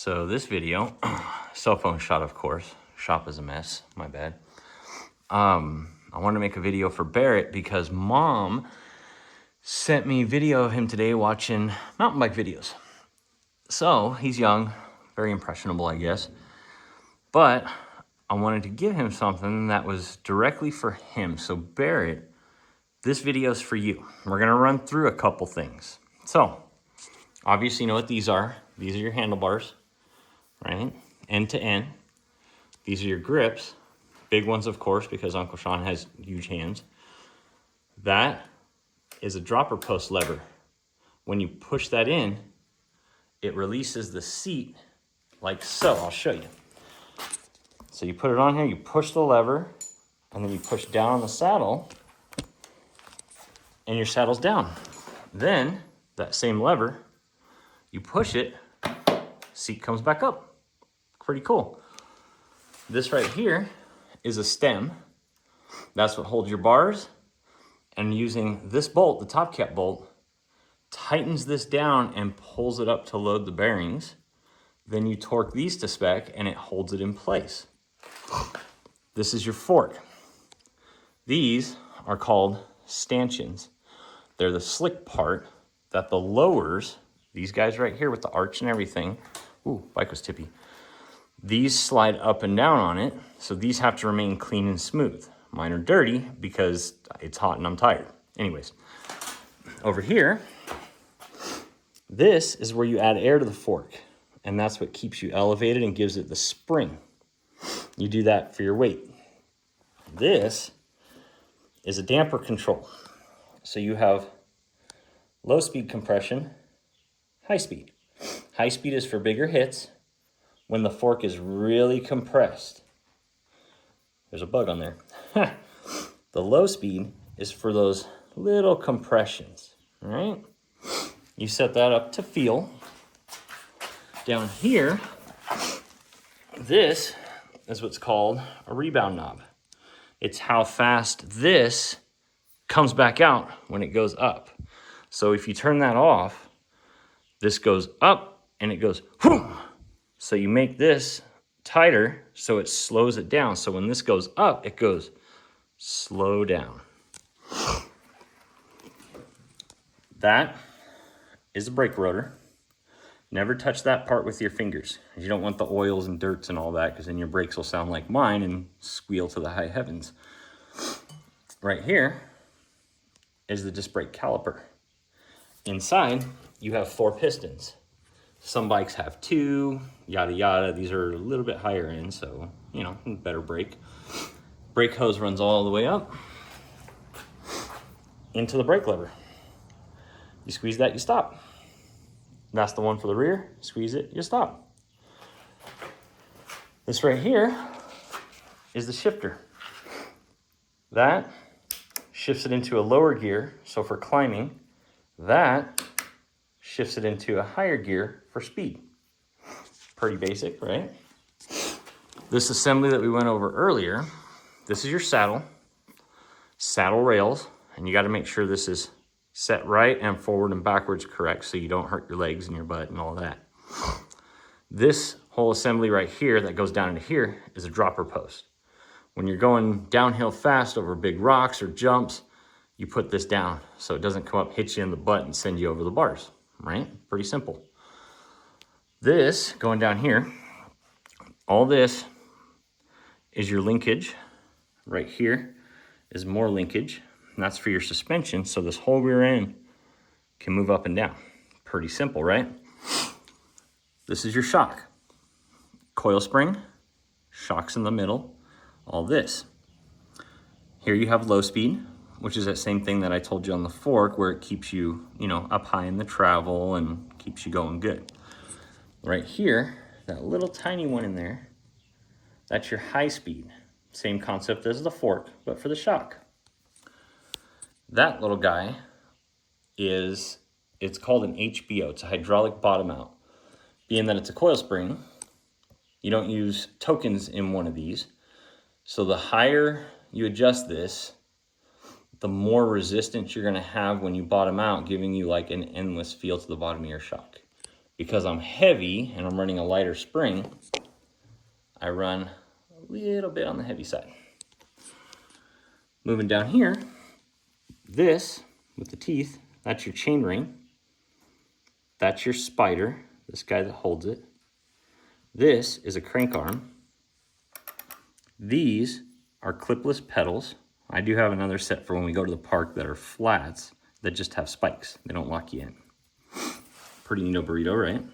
So this video, cell phone shot, of course. Shop is a mess, my bad. I wanted to make a video for Barrett because Mom sent me a video of him today watching mountain bike videos. So he's young, very impressionable, I guess. But I wanted to give him something that was directly for him. So Barrett, this video is for you. We're gonna run through a couple things. So obviously you know what these are. These are your handlebars, right? End to end. These are your grips. Big ones, of course, because Uncle Sean has huge hands. That is a dropper post lever. When you push that in, it releases the seat like so. I'll show you. So you put it on here, you push the lever, and then you push down on the saddle, and your saddle's down. Then, that same lever, you push it, seat comes back up. Pretty cool. This right here is a stem. That's what holds your bars. And using this bolt, the top cap bolt, tightens this down and pulls it up to load the bearings. Then you torque these to spec and it holds it in place. This is your fork. These are called stanchions. They're the slick part that the lowers, these guys right here with the arch and everything. Ooh, bike was tippy. These slide up and down on it, so these have to remain clean and smooth. Mine are dirty because it's hot and I'm tired. Anyways, over here, this is where you add air to the fork, and that's what keeps you elevated and gives it the spring. You do that for your weight. This is a damper control. So you have low speed compression, high speed. High speed is for bigger hits when the fork is really compressed. There's a bug on there. The low speed is for those little compressions, all right? You set that up to feel. Down here, this is what's called a rebound knob. It's how fast this comes back out when it goes up. So if you turn that off, this goes up and it goes whoom. So you make this tighter so it slows it down. So when this goes up, it goes slow down. That is a brake rotor. Never touch that part with your fingers. You don't want the oils and dirts and all that, because then your brakes will sound like mine and squeal to the high heavens. Right here is the disc brake caliper. Inside, you have 4 pistons. Some bikes have 2, yada yada. These are a little bit higher end, so, you know, better brake. Brake hose runs all the way up into the brake lever. You squeeze that, you stop. That's the one for the rear. Squeeze it, you stop. This right here is the shifter. That shifts it into a lower gear, so for climbing. That shifts it into a higher gear for speed. Pretty basic, right? This assembly that we went over earlier, this is your saddle rails, and you got to make sure this is set right and forward and backwards correct so you don't hurt your legs and your butt and all that. This whole assembly right here that goes down into here is a dropper post. When you're going downhill fast over big rocks or jumps, you put this down so it doesn't come up, hit you in the butt, and send you over the bars, right? Pretty simple. This, going down here, all this is your linkage. Right here is more linkage, and that's for your suspension, so this whole rear end can move up and down. Pretty simple, right? This is your shock. Coil spring, shocks in the middle, all this. Here you have low speed, which is that same thing that I told you on the fork, where it keeps you, up high in the travel and keeps you going good. Right here, that little tiny one in there, that's your high speed. Same concept as the fork, but for the shock. That little guy it's called an HBO. It's a hydraulic bottom out. Being that it's a coil spring, you don't use tokens in one of these. So the higher you adjust this, the more resistance you're gonna have when you bottom out, giving you like an endless feel to the bottom of your shock. because I'm heavy and I'm running a lighter spring, I run a little bit on the heavy side. Moving down here, this with the teeth, that's your chain ring. That's your spider, this guy that holds it. This is a crank arm. These are clipless pedals. I do have another set for when we go to the park that are flats that just have spikes. They don't lock you in. Pretty neato burrito, right?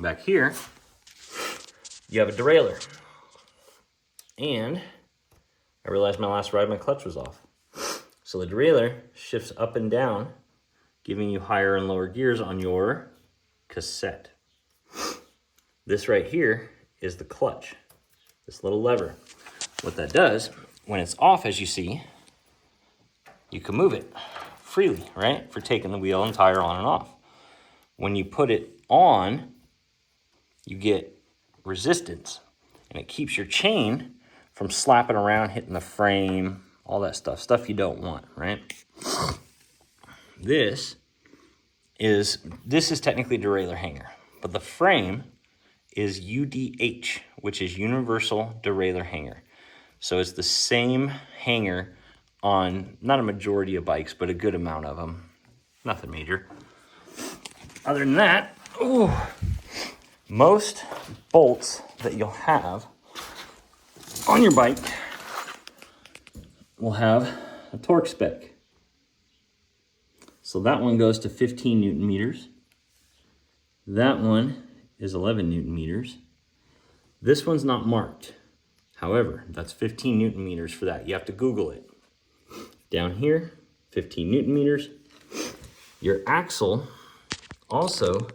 Back here, you have a derailleur. And I realized my last ride, my clutch was off. So the derailleur shifts up and down, giving you higher and lower gears on your cassette. This right here is the clutch, this little lever. What that does, when it's off, as you see, you can move it freely, right? For taking the wheel and tire on and off. When you put it on, you get resistance, and it keeps your chain from slapping around, hitting the frame, all that stuff you don't want, right? This is technically a derailleur hanger, but the frame is UDH, which is Universal Derailleur Hanger. So it's the same hanger on not a majority of bikes, but a good amount of them. Nothing major. Other than that, most bolts that you'll have on your bike will have a torque spec. So that one goes to 15 Newton meters. That one is 11 Newton meters. This one's not marked. However, that's 15 Newton meters for that. You have to Google it. Down here, 15 Newton meters. Your axle also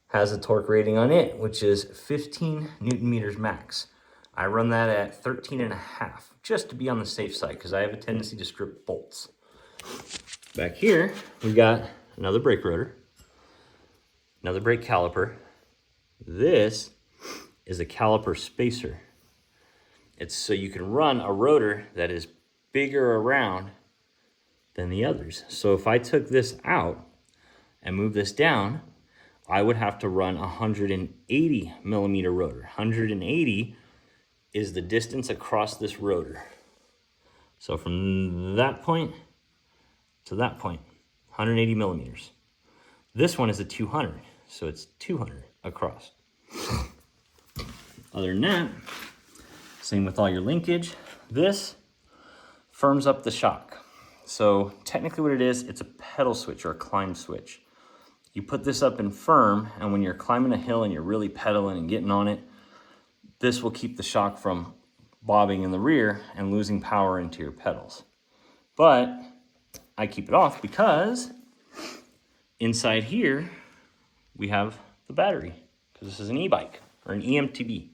has a torque rating on it, which is 15 Newton meters max. I run that at 13.5, just to be on the safe side, because I have a tendency to strip bolts. Back here, we got another brake rotor, another brake caliper. This is a caliper spacer. It's so you can run a rotor that is bigger around than the others. So if I took this out and moved this down, I would have to run a 180 millimeter rotor. 180 is the distance across this rotor. So from that point to that point, 180 millimeters. This one is a 200, so it's 200 across. Other than that, same with all your linkage. This firms up the shock. So technically what it is, it's a pedal switch or a climb switch. You put this up in firm, and when you're climbing a hill and you're really pedaling and getting on it, this will keep the shock from bobbing in the rear and losing power into your pedals. But I keep it off because inside here, we have the battery, because this is an e-bike or an EMTB.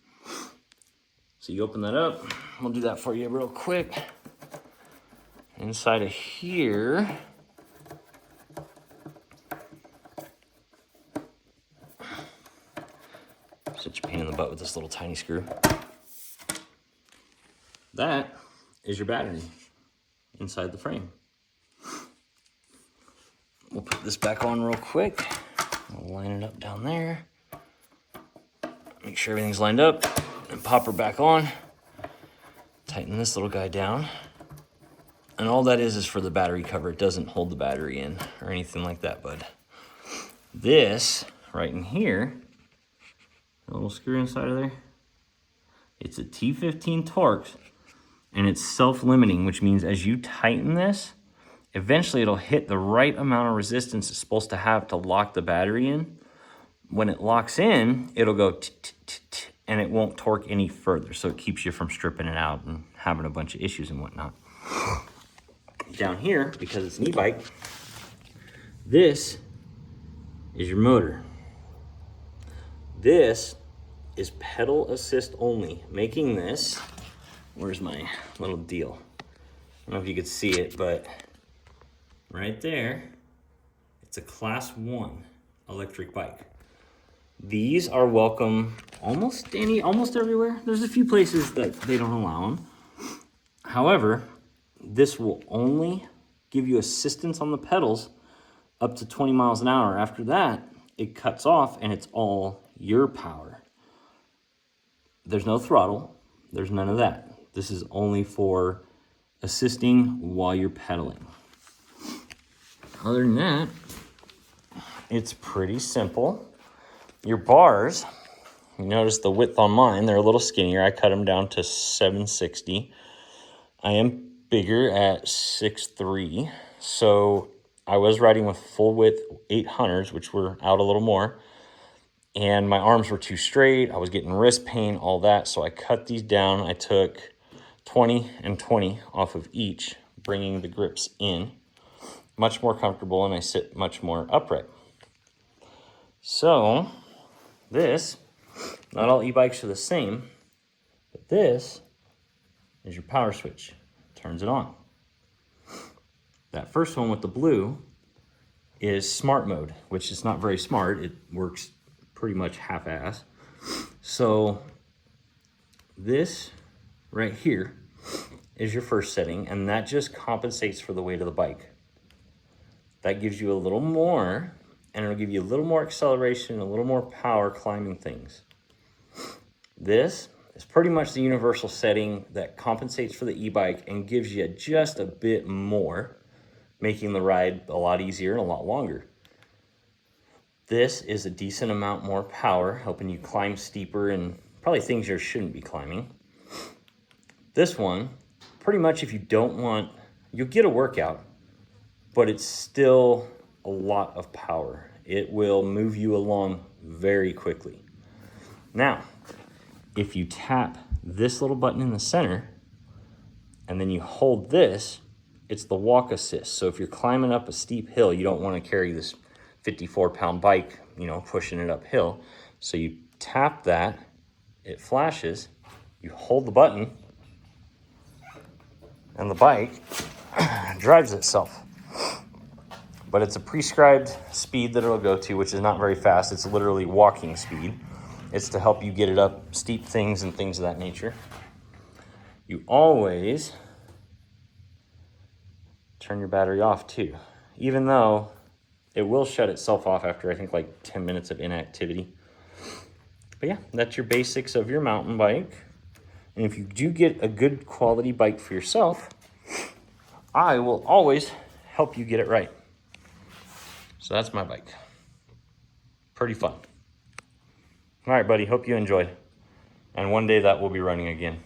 So you open that up. We'll do that for you real quick. Inside of here, such a pain in the butt with this little tiny screw. That is your battery inside the frame. We'll put this back on real quick. We'll line it up down there. Make sure everything's lined up and pop her back on. Tighten this little guy down. And all that is for the battery cover. It doesn't hold the battery in or anything like that, bud. This right in here, a little screw inside of there, it's a T15 Torx, and it's self-limiting, which means as you tighten this, eventually it'll hit the right amount of resistance it's supposed to have to lock the battery in. When it locks in, it'll go t-t-t-t, and it won't torque any further, so it keeps you from stripping it out and having a bunch of issues and whatnot. Down here, because it's an e-bike, this is your motor. This is pedal assist only, making this, where's my little deal? I don't know if you could see it, but right there, it's a class 1 electric bike. These are welcome almost everywhere. There's a few places that they don't allow them. However, this will only give you assistance on the pedals up to 20 miles an hour. After that, it cuts off and it's all your power. There's no throttle. There's none of that. This is only for assisting while you're pedaling. Other than that, it's pretty simple. Your bars, you notice the width on mine, they're a little skinnier. I cut them down to 760. I am bigger at 6'3", so I was riding with full width 800s, which were out a little more, and my arms were too straight. I was getting wrist pain, all that, so I cut these down. I took 20 and 20 off of each, bringing the grips in. Much more comfortable, and I sit much more upright. So this, not all e-bikes are the same, but this is your power switch. Turns it on. That first one with the blue is smart mode, which is not very smart. It works pretty much half-ass. So this right here is your first setting, and that just compensates for the weight of the bike. That gives you a little more, and it'll give you a little more acceleration, a little more power climbing things. This is pretty much the universal setting that compensates for the e-bike and gives you just a bit more, making the ride a lot easier and a lot longer. This is a decent amount more power, helping you climb steeper and probably things you shouldn't be climbing. This one, pretty much if you don't want, you'll get a workout, but it's still a lot of power. It will move you along very quickly. Now, if you tap this little button in the center and then you hold this, it's the walk assist. So if you're climbing up a steep hill, you don't want to carry this 54-pound bike, pushing it uphill. So you tap that, it flashes, you hold the button, and the bike drives itself. But it's a prescribed speed that it'll go to, which is not very fast. It's literally walking speed. It's to help you get it up steep things and things of that nature. You always turn your battery off too, even though it will shut itself off after I think like 10 minutes of inactivity. But yeah, that's your basics of your mountain bike. And if you do get a good quality bike for yourself, I will always help you get it right. So that's my bike. Pretty fun. All right, buddy, hope you enjoy. And one day that will be running again.